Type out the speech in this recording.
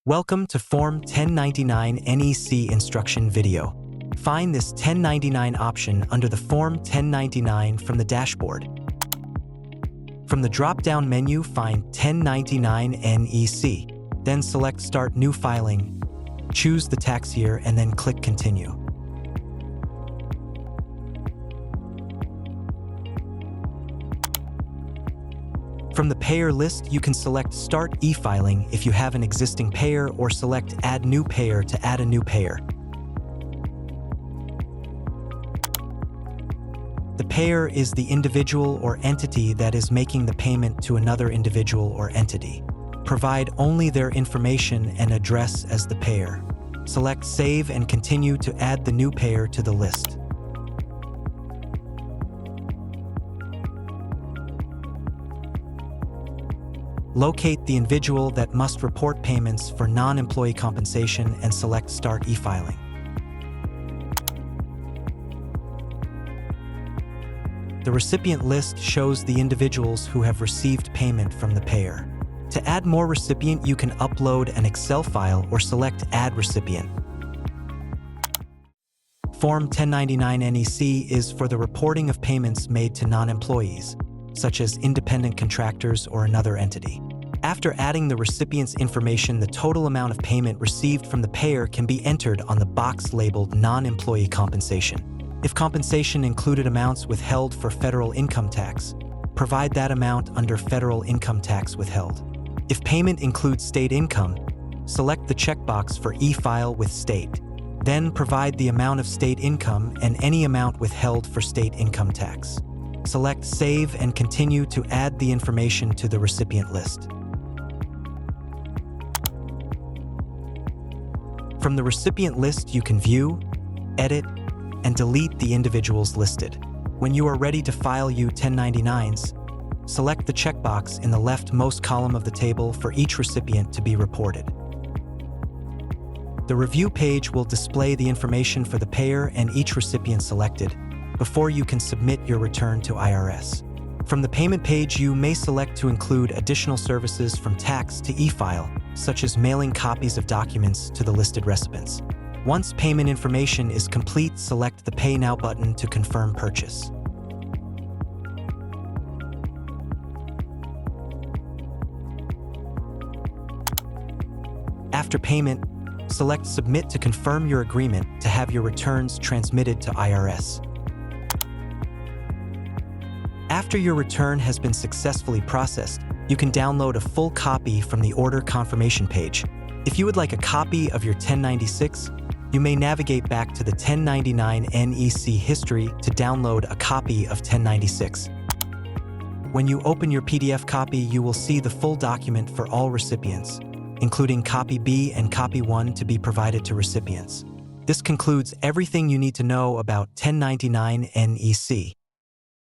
Welcome to Form 1099 NEC instruction video. Find this 1099 option under the Form 1099 from the dashboard. From the drop-down menu, find 1099 NEC. Then select Start New Filing, choose the tax year, and then click Continue. From the payer list, you can select Start e-filing if you have an existing payer, or select Add New Payer to add a new payer. The payer is the individual or entity that is making the payment to another individual or entity. Provide only their information and address as the payer. Select Save and Continue to add the new payer to the list. Locate the individual that must report payments for non-employee compensation and select Start e-filing. The recipient list shows the individuals who have received payment from the payer. To add more recipient, you can upload an Excel file or select Add Recipient. Form 1099 NEC is for the reporting of payments made to non-employees, such as independent contractors or another entity. After adding the recipient's information, the total amount of payment received from the payer can be entered on the box labeled Non-Employee Compensation. If compensation included amounts withheld for federal income tax, provide that amount under Federal Income Tax Withheld. If payment includes state income, select the checkbox for e-file with state. Then provide the amount of state income and any amount withheld for state income tax. Select Save and Continue to add the information to the recipient list. From the recipient list, you can view, edit, and delete the individuals listed. When you are ready to file U-1099s, select the checkbox in the leftmost column of the table for each recipient to be reported. The review page will display the information for the payer and each recipient selected before you can submit your return to IRS. From the payment page, you may select to include additional services from tax to e-file, such as mailing copies of documents to the listed recipients. Once payment information is complete, select the Pay Now button to confirm purchase. After payment, select Submit to confirm your agreement to have your returns transmitted to IRS. After your return has been successfully processed, you can download a full copy from the order confirmation page. If you would like a copy of your 1096, you may navigate back to the 1099 NEC history to download a copy of 1096. When you open your PDF copy, you will see the full document for all recipients, including Copy B and Copy 1 to be provided to recipients. This concludes everything you need to know about 1099 NEC.